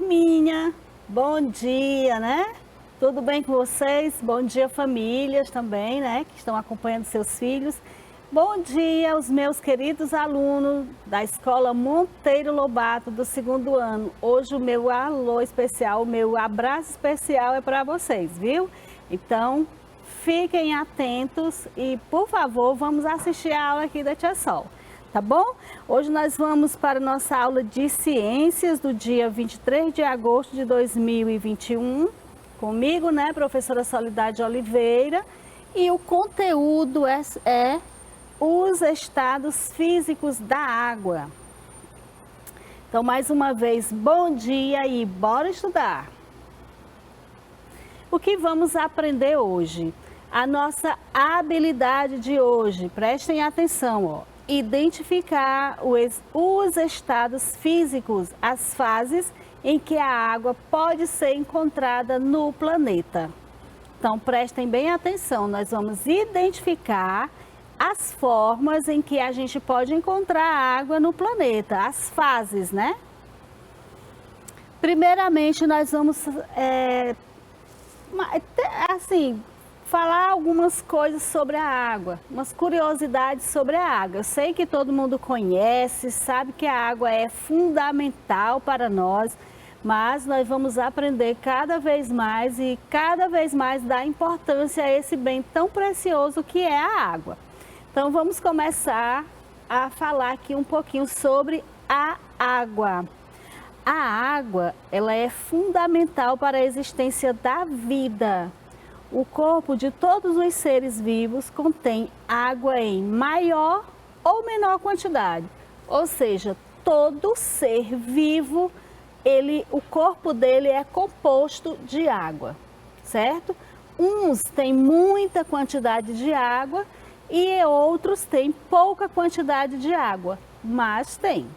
turminha, bom dia, né? Tudo bem com vocês? Bom dia, famílias também, né? Que estão acompanhando seus filhos. Bom dia aos meus queridos alunos da Escola Monteiro Lobato do 2º ano. Hoje o meu alô especial, o meu abraço especial é para vocês, viu? Então, fiquem atentos e, por favor, vamos assistir a aula aqui da Tia Sol. Tá bom? Hoje nós vamos para a nossa aula de ciências do dia 23 de agosto de 2021. Comigo, né, professora Soledade Oliveira. E o conteúdo é os estados físicos da água. Então, mais uma vez, bom dia e bora estudar. O que vamos aprender hoje? A nossa habilidade de hoje, prestem atenção, ó. Identificar os estados físicos, as fases em que a água pode ser encontrada no planeta. Então, prestem bem atenção, nós vamos identificar as formas em que a gente pode encontrar água no planeta, as fases, né? Primeiramente, nós vamos, falar algumas coisas sobre a água, umas curiosidades sobre a água. Eu sei que todo mundo conhece, sabe que a água é fundamental para nós, mas nós vamos aprender cada vez mais e cada vez mais dar importância a esse bem tão precioso que é a água. Então vamos começar a falar aqui um pouquinho sobre a água. A água, ela é fundamental para a existência da vida. O corpo de todos os seres vivos contém água em maior ou menor quantidade. Ou seja, todo ser vivo, o corpo dele é composto de água, certo? Uns têm muita quantidade de água e outros têm pouca quantidade de água, mas tem.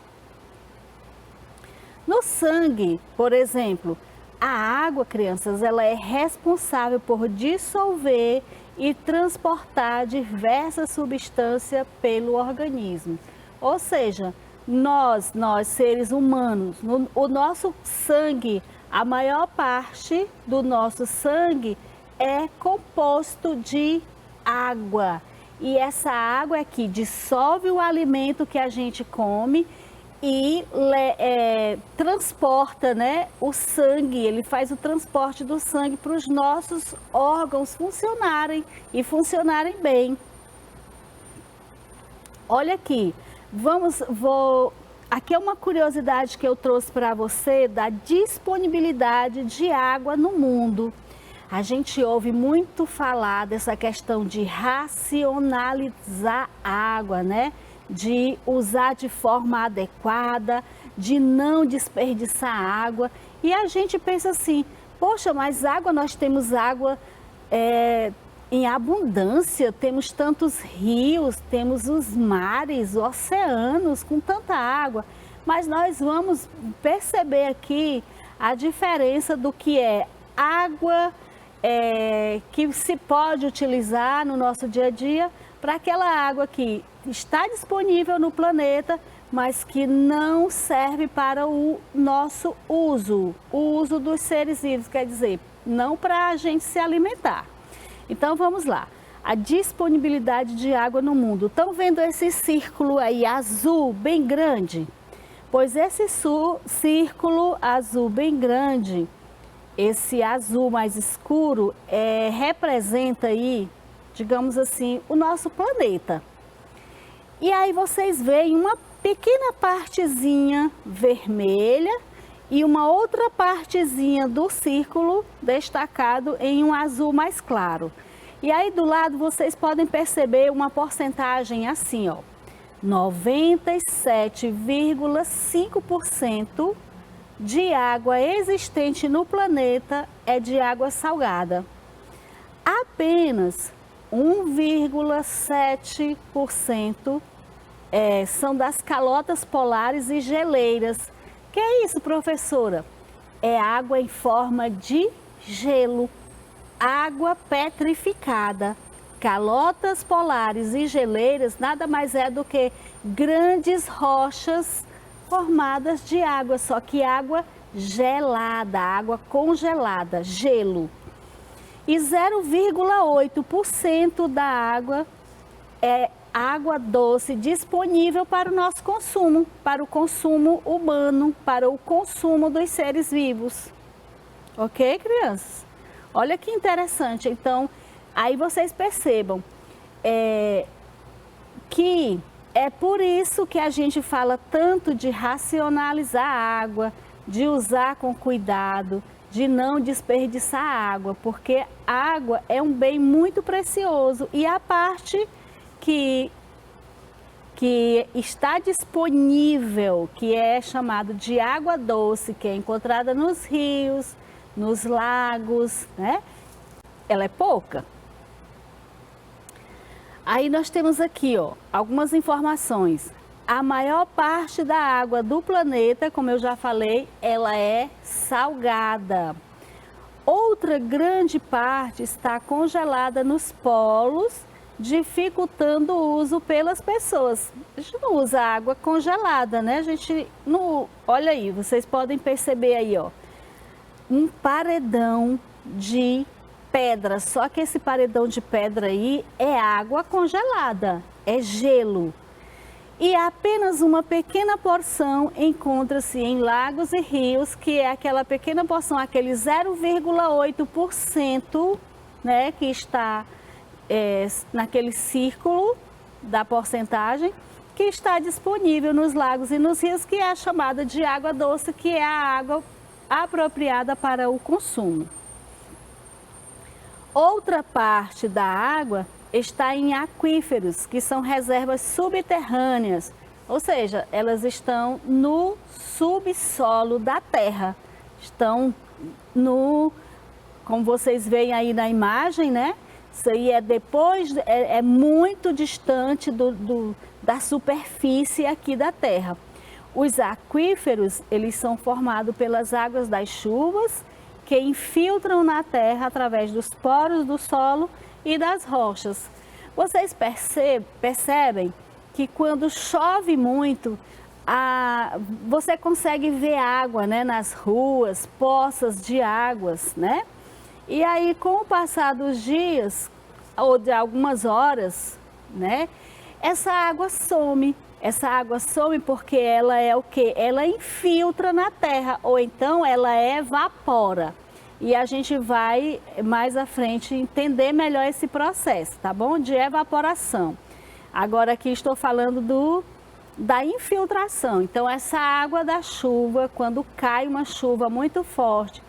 No sangue, por exemplo, a água, crianças, ela é responsável por dissolver e transportar diversas substâncias pelo organismo. Ou seja, nós seres humanos, o nosso sangue, a maior parte do nosso sangue é composto de água. E essa água é que dissolve o alimento que a gente come e transporta, né, o sangue, ele faz o transporte do sangue para os nossos órgãos funcionarem e funcionarem bem. Olha aqui, aqui é uma curiosidade que eu trouxe para você da disponibilidade de água no mundo. A gente ouve muito falar dessa questão de racionalizar a água, né? De usar de forma adequada, de não desperdiçar água. E a gente pensa assim, poxa, mas água, nós temos água em abundância, temos tantos rios, temos os mares, oceanos com tanta água. Mas nós vamos perceber aqui a diferença do que é água que se pode utilizar no nosso dia a dia para aquela água que está disponível no planeta, mas que não serve para o nosso uso, o uso dos seres vivos, quer dizer, não para a gente se alimentar. Então vamos lá, a disponibilidade de água no mundo. Estão vendo esse círculo aí azul bem grande? Pois esse círculo azul bem grande, esse azul mais escuro, representa aí, digamos assim, o nosso planeta. E aí vocês veem uma pequena partezinha vermelha e uma outra partezinha do círculo destacado em um azul mais claro. E aí do lado vocês podem perceber uma porcentagem assim, ó, 97,5% de água existente no planeta é de água salgada. Apenas 1,7% são das calotas polares e geleiras. Que é isso, professora? É água em forma de gelo, água petrificada. Calotas polares e geleiras nada mais é do que grandes rochas formadas de água, só que água gelada, água congelada, gelo. E 0,8% da água é água doce disponível para o nosso consumo, para o consumo humano, para o consumo dos seres vivos. Ok, crianças? Olha que interessante. Então, aí vocês percebam que é por isso que a gente fala tanto de racionalizar a água, de usar com cuidado, de não desperdiçar água, porque a água é um bem muito precioso e a parte que está disponível, que é chamado de água doce, que é encontrada nos rios, nos lagos, né? Ela é pouca. Aí nós temos aqui, ó, algumas informações. A maior parte da água do planeta, como eu já falei, ela é salgada. Outra grande parte está congelada nos polos, dificultando o uso pelas pessoas. A gente não usa água congelada, né? A gente não... Olha aí, vocês podem perceber aí, ó, um paredão de pedra, só que esse paredão de pedra aí é água congelada, é gelo. E apenas uma pequena porção encontra-se em lagos e rios, que é aquela pequena porção, aquele 0,8%, né, que está naquele círculo da porcentagem, que está disponível nos lagos e nos rios, que é a chamada de água doce, que é a água apropriada para o consumo. Outra parte da água está em aquíferos, que são reservas subterrâneas, ou seja, elas estão no subsolo da terra, estão como vocês veem aí na imagem, né? Isso aí é muito distante da superfície aqui da terra. Os aquíferos, eles são formados pelas águas das chuvas, que infiltram na terra através dos poros do solo e das rochas. Vocês percebem que quando chove muito, você consegue ver água, né, nas ruas, poças de águas, né? E aí, com o passar dos dias, ou de algumas horas, né, essa água some. Essa água some porque ela é o quê? Ela infiltra na terra, ou então ela evapora. E a gente vai mais à frente entender melhor esse processo, tá bom? De evaporação. Agora aqui estou falando da infiltração. Então essa água da chuva, quando cai uma chuva muito forte,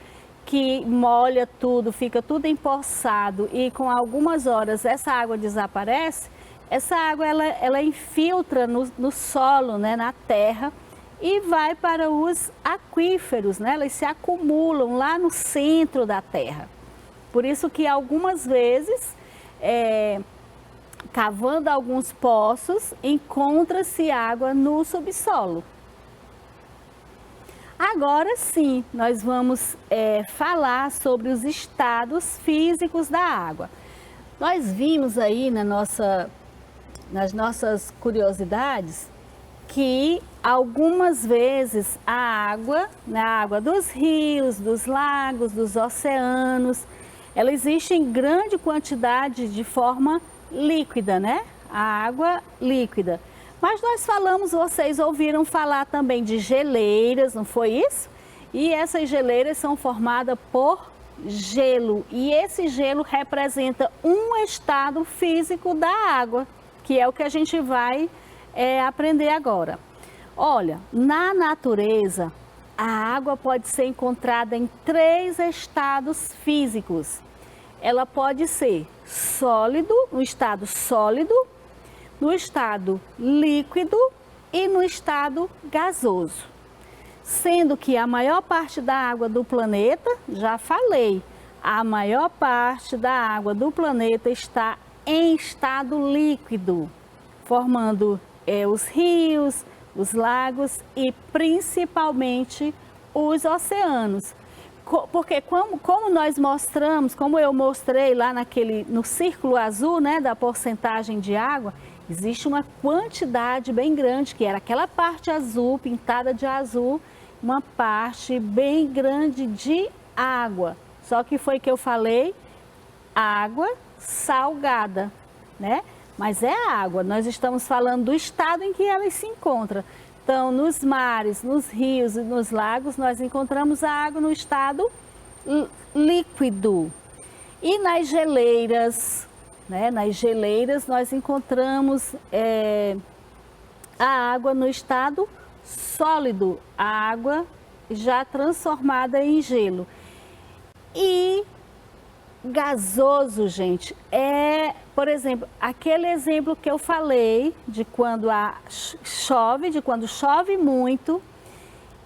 que molha tudo, fica tudo empoçado e com algumas horas essa água desaparece, essa água ela infiltra no solo, né, na terra, e vai para os aquíferos, né? Elas se acumulam lá no centro da terra. Por isso que algumas vezes, cavando alguns poços, encontra-se água no subsolo. Agora sim, nós vamos falar sobre os estados físicos da água. Nós vimos aí nas nossas curiosidades que algumas vezes a água, né, a água dos rios, dos lagos, dos oceanos, ela existe em grande quantidade de forma líquida, né? A água líquida. Mas nós vocês ouviram falar também de geleiras, não foi isso? E essas geleiras são formadas por gelo. E esse gelo representa um estado físico da água, que é o que a gente vai aprender agora. Olha, na natureza, a água pode ser encontrada em 3 estados físicos. Ela pode ser sólido, no estado sólido, no estado líquido e no estado gasoso. Sendo que a maior parte da água do planeta, já falei, a maior parte da água do planeta está em estado líquido, formando os rios, os lagos e principalmente os oceanos. Porque como nós mostramos, como eu mostrei lá no círculo azul, né, da porcentagem de água, existe uma quantidade bem grande, que era aquela parte azul, pintada de azul, uma parte bem grande de água. Só que foi que eu falei, água salgada, né? Mas é água, nós estamos falando do estado em que ela se encontra. Então, nos mares, nos rios e nos lagos, nós encontramos a água no estado líquido. E nas geleiras, né? Nas geleiras nós encontramos a água no estado sólido, a água já transformada em gelo. E gasoso, gente, por exemplo, aquele exemplo que eu falei de quando chove muito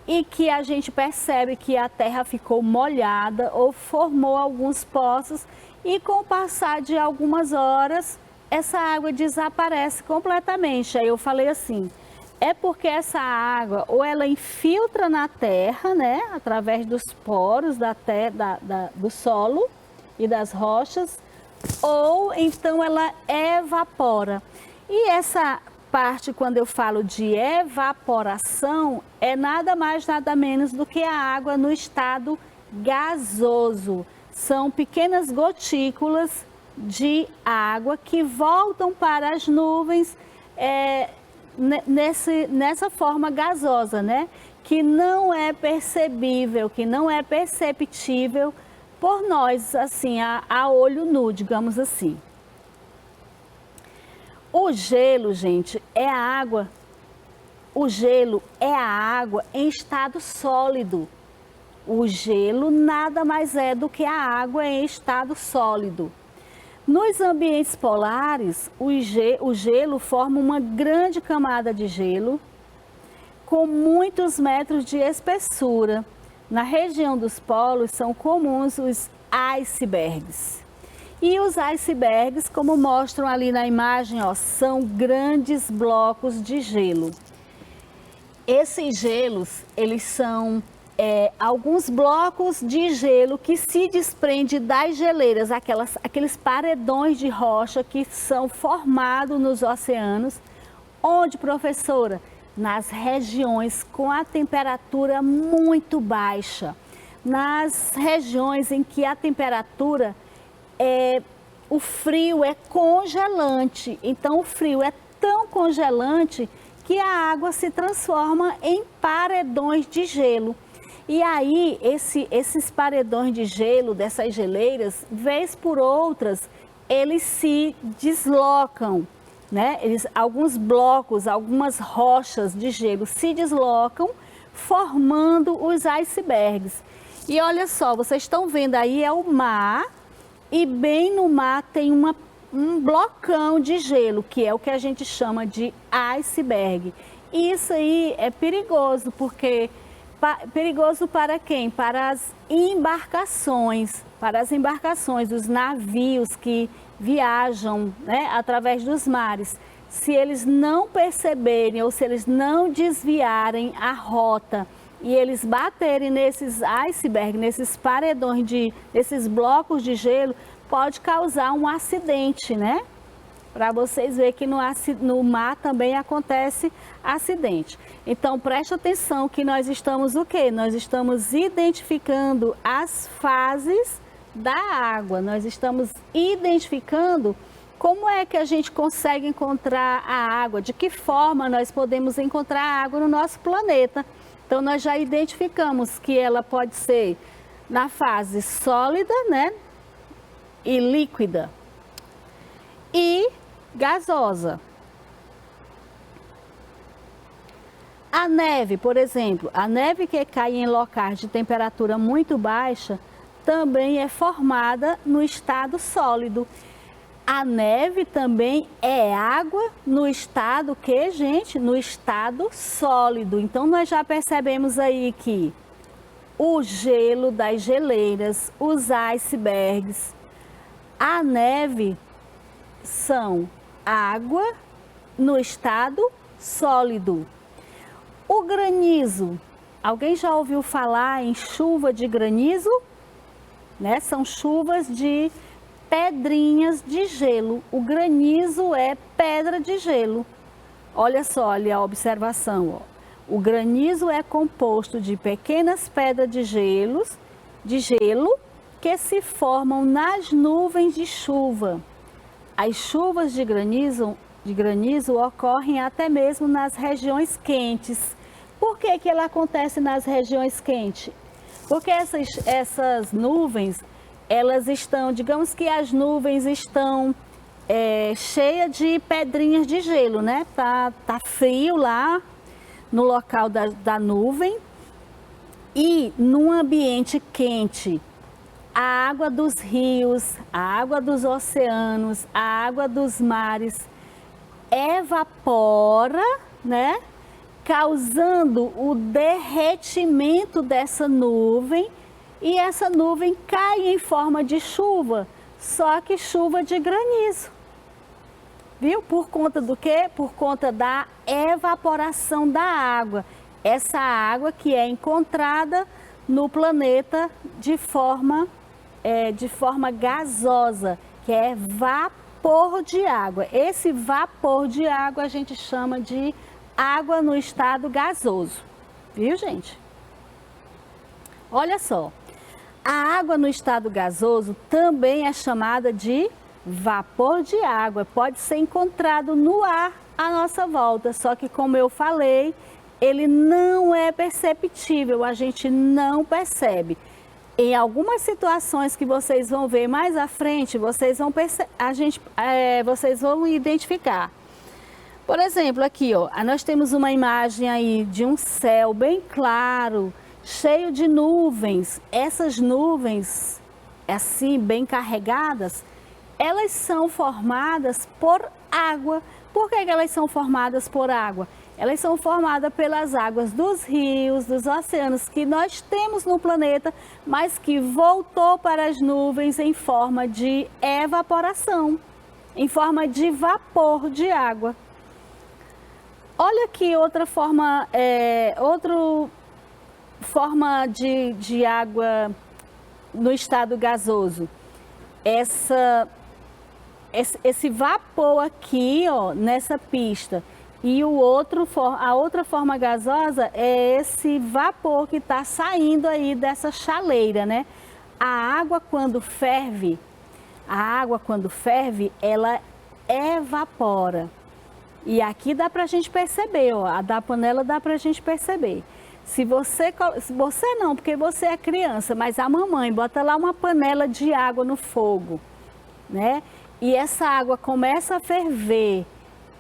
e que a gente percebe que a terra ficou molhada ou formou alguns poços e com o passar de algumas horas essa água desaparece completamente. Aí eu falei assim, é porque essa água ou ela infiltra na terra, né, através dos poros do solo e das rochas, ou então ela evapora. E essa parte, quando eu falo de evaporação, é nada mais, nada menos do que a água no estado gasoso. São pequenas gotículas de água que voltam para as nuvens nessa forma gasosa, né? Que não é percebível, que não é perceptível por nós, assim, a olho nu, digamos assim. O gelo, gente, é a água. O gelo é a água em estado sólido. O gelo nada mais é do que a água em estado sólido. Nos ambientes polares, o gelo forma uma grande camada de gelo com muitos metros de espessura. Na região dos polos são comuns os icebergs. E os icebergs, como mostram ali na imagem, ó, são grandes blocos de gelo. Esses gelos, eles são alguns blocos de gelo que se desprende das geleiras, aqueles paredões de rocha que são formados nos oceanos. Onde, professora? Nas regiões com a temperatura muito baixa, nas regiões em que a temperatura o frio é congelante. Então o frio é tão congelante que a água se transforma em paredões de gelo. E aí esses paredões de gelo dessas geleiras, vez por outras, eles se deslocam. Né? Alguns blocos, algumas rochas de gelo se deslocam, formando os icebergs. E olha só, vocês estão vendo aí é o mar, e bem no mar tem um blocão de gelo, que é o que a gente chama de iceberg. E isso aí é perigoso, porque perigoso para quem? Para as embarcações dos navios que viajam, né, através dos mares. Se eles não perceberem ou se eles não desviarem a rota e eles baterem nesses icebergs, nesses paredões, nesses blocos de gelo, pode causar um acidente, né? Para vocês verem que no mar também acontece acidente. Então, preste atenção que nós estamos o quê? Nós estamos identificando as fases da água. Nós estamos identificando como é que a gente consegue encontrar a água, de que forma nós podemos encontrar a água no nosso planeta. Então, nós já identificamos que ela pode ser na fase sólida, né? E líquida. E gasosa. A neve, por exemplo, a neve que cai em locais de temperatura muito baixa também é formada no estado sólido. A neve também é água no estado que, gente? No estado sólido. Então, nós já percebemos aí que o gelo das geleiras, os icebergs, a neve são água no estado sólido. O granizo, alguém já ouviu falar em chuva de granizo? Né? São chuvas de pedrinhas de gelo. O granizo é pedra de gelo. Olha só ali a observação. Ó. O granizo é composto de pequenas pedras de gelo que se formam nas nuvens de chuva. As chuvas de granizo ocorrem até mesmo nas regiões quentes. Por que ela acontece nas regiões quentes? Porque essas nuvens, elas estão, digamos que as nuvens estão cheias de pedrinhas de gelo, né? Tá frio lá no local da nuvem, e num ambiente quente, a água dos rios, a água dos oceanos, a água dos mares evapora, né? Causando o derretimento dessa nuvem, e essa nuvem cai em forma de chuva, só que chuva de granizo. Viu? Por conta do quê? Por conta da evaporação da água. Essa água que é encontrada no planeta de forma gasosa, que é vapor de água. Esse vapor de água a gente chama de água no estado gasoso. Viu, gente? Olha só, a água no estado gasoso também é chamada de vapor de água. Pode ser encontrado no ar à nossa volta, só que, como eu falei, ele não é perceptível, a gente não percebe. Em algumas situações que vocês vão ver mais à frente, vocês vão identificar. Por exemplo, aqui, ó, nós temos uma imagem aí de um céu bem claro, cheio de nuvens. Essas nuvens, assim, bem carregadas, elas são formadas por água. Por que elas são formadas por água? Elas são formadas pelas águas dos rios, dos oceanos que nós temos no planeta, mas que voltou para as nuvens em forma de evaporação, em forma de vapor de água. Olha aqui outra forma, de água no estado gasoso. Esse vapor aqui, ó, nessa pista, e a outra forma gasosa é esse vapor que está saindo aí dessa chaleira, né? A água quando ferve, ela evapora. E aqui dá para a gente perceber, ó, a da panela dá para a gente perceber. Se você não, porque você é criança, mas a mamãe bota lá uma panela de água no fogo, né? E essa água começa a ferver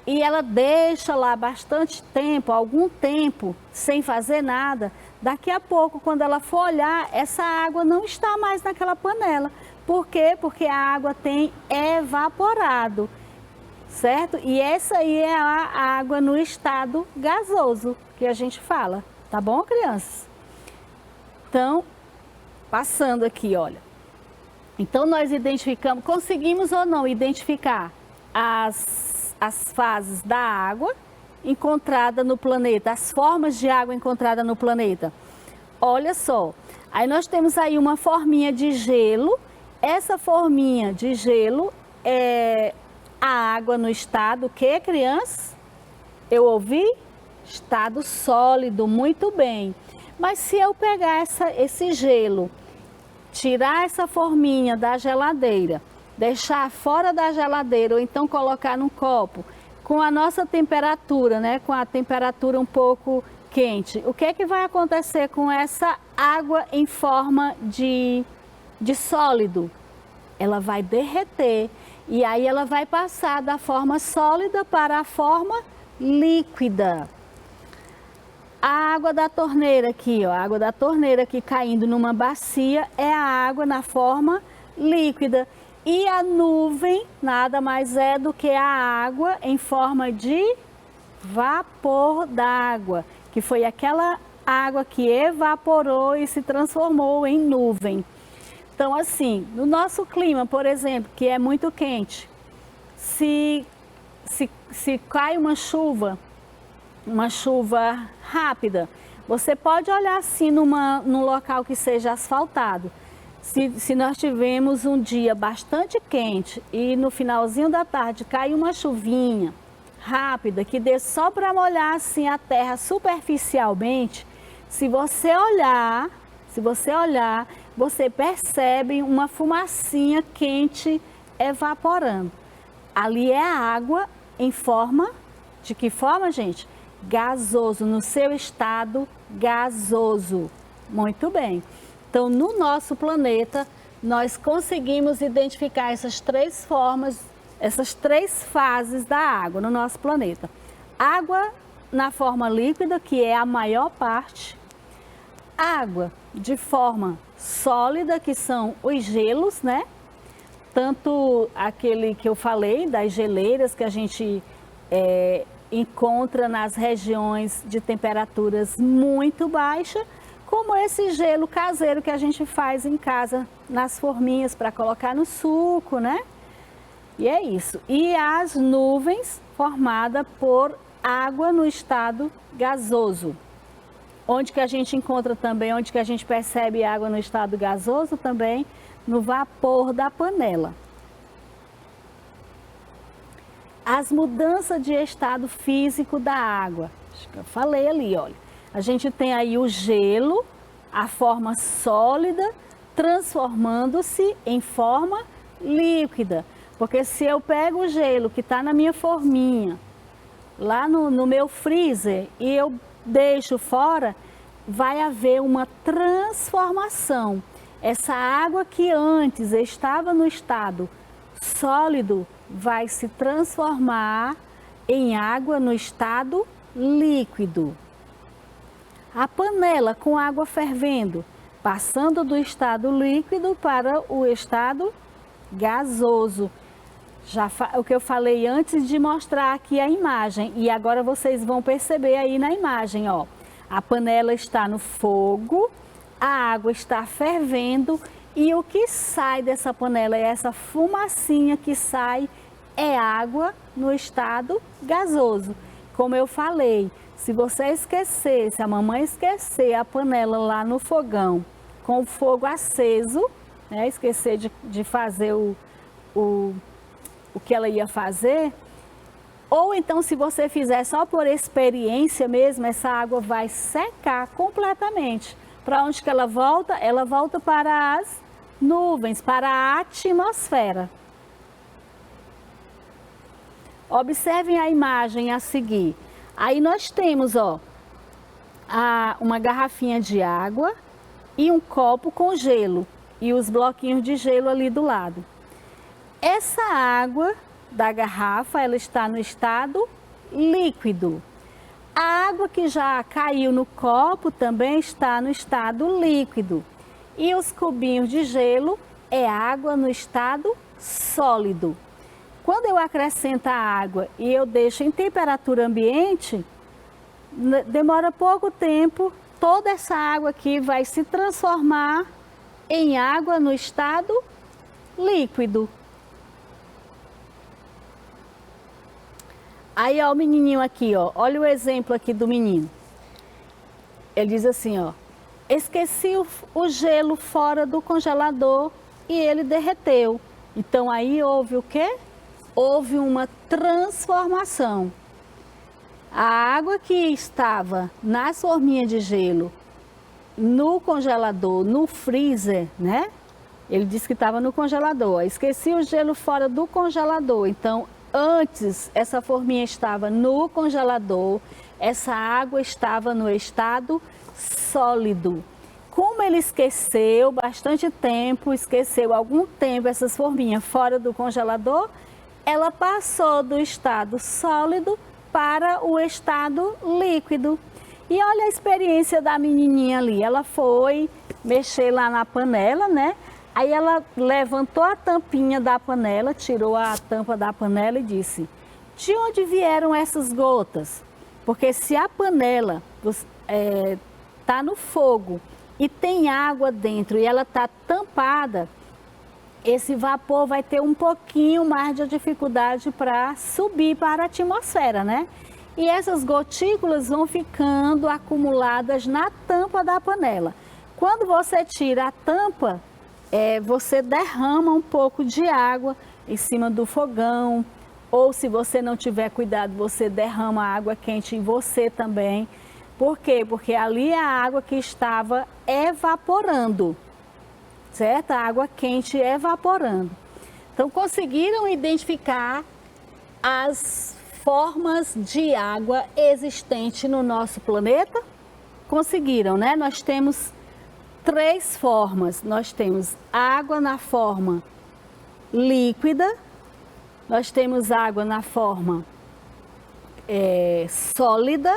e ela deixa lá bastante tempo, algum tempo, sem fazer nada. Daqui a pouco, quando ela for olhar, essa água não está mais naquela panela. Por quê? Porque a água tem evaporado, certo? E essa aí é a água no estado gasoso que a gente fala, tá bom, crianças? Então, passando aqui, olha. Então, nós conseguimos ou não identificar as fases da água encontrada no planeta, as formas de água encontrada no planeta. Olha só, aí nós temos aí uma forminha de gelo. Essa forminha de gelo é a água no estado, que, crianças? Eu ouvi? Estado sólido, muito bem. Mas se eu pegar esse gelo, tirar essa forminha da geladeira, deixar fora da geladeira ou então colocar num copo com a nossa temperatura, né, com a temperatura um pouco quente, o que é que vai acontecer com essa água em forma de sólido? Ela vai derreter e aí ela vai passar da forma sólida para a forma líquida. A água da torneira aqui, ó, a água da torneira aqui caindo numa bacia é a água na forma líquida. E a nuvem nada mais é do que a água em forma de vapor d'água, que foi aquela água que evaporou e se transformou em nuvem. Então, assim, no nosso clima, por exemplo, que é muito quente, se cai uma chuva rápida, você pode olhar assim num local que seja asfaltado. Se nós tivermos um dia bastante quente e no finalzinho da tarde cai uma chuvinha rápida, que dê só para molhar assim a terra superficialmente, se você olhar, você percebe uma fumacinha quente evaporando. Ali é a água em forma, de que forma, gente? Gasoso, no seu estado gasoso. Muito bem. Então, no nosso planeta, nós conseguimos identificar essas três formas, essas três fases da água no nosso planeta. Água na forma líquida, que é a maior parte. Água de forma sólida, que são os gelos, né? Tanto aquele que eu falei, das geleiras, que a gente encontra nas regiões de temperaturas muito baixas, como esse gelo caseiro que a gente faz em casa, nas forminhas, para colocar no suco, né? E é isso. E as nuvens formadas por água no estado gasoso. Onde que a gente encontra também, onde que a gente percebe água no estado gasoso também? No vapor da panela. As mudanças de estado físico da água. Acho que eu falei ali, olha. A gente tem aí o gelo, a forma sólida, transformando-se em forma líquida. Porque se eu pego o gelo que está na minha forminha, lá no meu freezer, e eu deixo fora, vai haver uma transformação. Essa água que antes estava no estado sólido vai se transformar em água no estado líquido. A panela com água fervendo, passando do estado líquido para o estado gasoso. O que eu falei antes de mostrar aqui a imagem, e agora vocês vão perceber aí na imagem, ó. A panela está no fogo, a água está fervendo e o que sai dessa panela, é essa fumacinha que sai, é água no estado gasoso. Como eu falei, se você esquecer, se a mamãe esquecer a panela lá no fogão com o fogo aceso, né, esquecer de fazer o que ela ia fazer, ou então se você fizer só por experiência mesmo, essa água vai secar completamente. Para onde que ela volta? Ela volta para as nuvens, para a atmosfera. Observem a imagem a seguir. Aí nós temos, ó, uma garrafinha de água e um copo com gelo e os bloquinhos de gelo ali do lado. Essa água da garrafa, ela está no estado líquido. A água que já caiu no copo também está no estado líquido. E os cubinhos de gelo é água no estado sólido. Quando eu acrescento a água e eu deixo em temperatura ambiente, demora pouco tempo, toda essa água aqui vai se transformar em água no estado líquido. Aí, ó, o menininho aqui, ó, olha o exemplo aqui do menino. Ele diz assim, ó, esqueci o gelo fora do congelador e ele derreteu. Então, aí houve o quê? Houve uma transformação. A água que estava nas forminhas de gelo, no congelador, no freezer, né? Ele disse que estava no congelador. Esqueci o gelo fora do congelador. Então, antes, essa forminha estava no congelador, essa água estava no estado sólido. Como ele esqueceu bastante tempo, esqueceu algum tempo essas forminhas fora do congelador, ela passou do estado sólido para o estado líquido. E olha a experiência da menininha ali, ela foi mexer lá na panela, né? Aí ela levantou a tampinha da panela, tirou a tampa da panela e disse, de onde vieram essas gotas? Porque se a panela está no fogo e tem água dentro e ela está tampada, esse vapor vai ter um pouquinho mais de dificuldade para subir para a atmosfera, né? E essas gotículas vão ficando acumuladas na tampa da panela. Quando você tira a tampa, você derrama um pouco de água em cima do fogão ou se você não tiver cuidado, você derrama água quente em você também. Por quê? Porque ali é a água que estava evaporando, certo? A água quente evaporando. Então, conseguiram identificar as formas de água existentes no nosso planeta? Conseguiram, né? Nós temos 3 formas. Nós temos água na forma líquida, nós temos água na forma sólida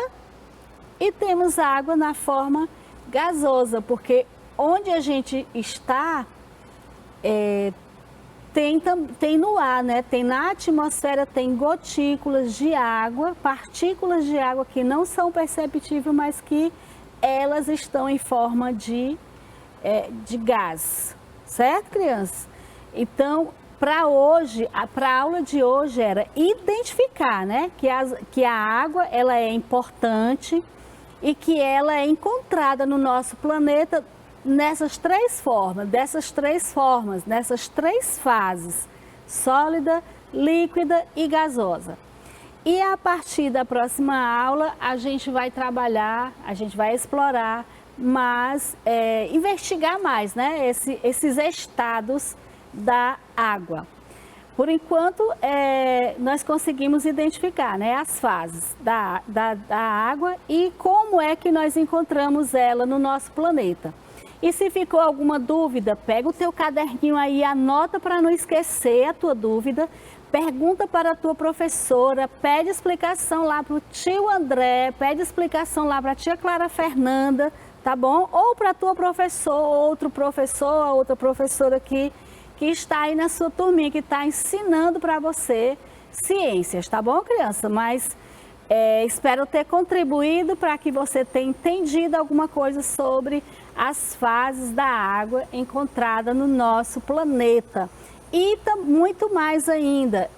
e temos água na forma gasosa, porque onde a gente está tem no ar, né? Tem na atmosfera, tem gotículas de água, partículas de água que não são perceptíveis, mas que elas estão em forma de gás, certo, crianças? Então, para a aula de hoje era identificar, né, que a água ela é importante e que ela é encontrada no nosso planeta nessas 3 formas, nessas 3 fases, sólida, líquida e gasosa. E a partir da próxima aula a gente vai trabalhar, a gente vai explorar, mas investigar mais, né, esses estados da água. Por enquanto, nós conseguimos identificar, né, as fases da água e como é que nós encontramos ela no nosso planeta. E se ficou alguma dúvida, pega o teu caderninho aí, anota para não esquecer a tua dúvida, pergunta para a tua professora, pede explicação lá para o tio André, pede explicação lá para a tia Clara Fernanda, tá bom? Ou para a tua professora, outra professora que está aí na sua turminha, que está ensinando para você ciências, tá bom, criança? Mas espero ter contribuído para que você tenha entendido alguma coisa sobre as fases da água encontrada no nosso planeta. E muito mais ainda,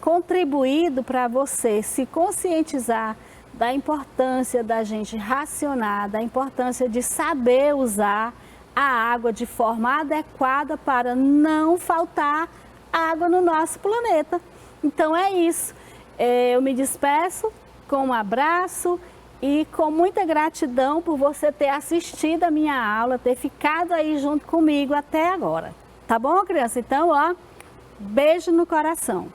contribuído para você se conscientizar da importância da gente racionar, da importância de saber usar a água de forma adequada para não faltar água no nosso planeta. Então é isso. Eu me despeço com um abraço e com muita gratidão por você ter assistido a minha aula, ter ficado aí junto comigo até agora. Tá bom, criança? Então, ó, beijo no coração.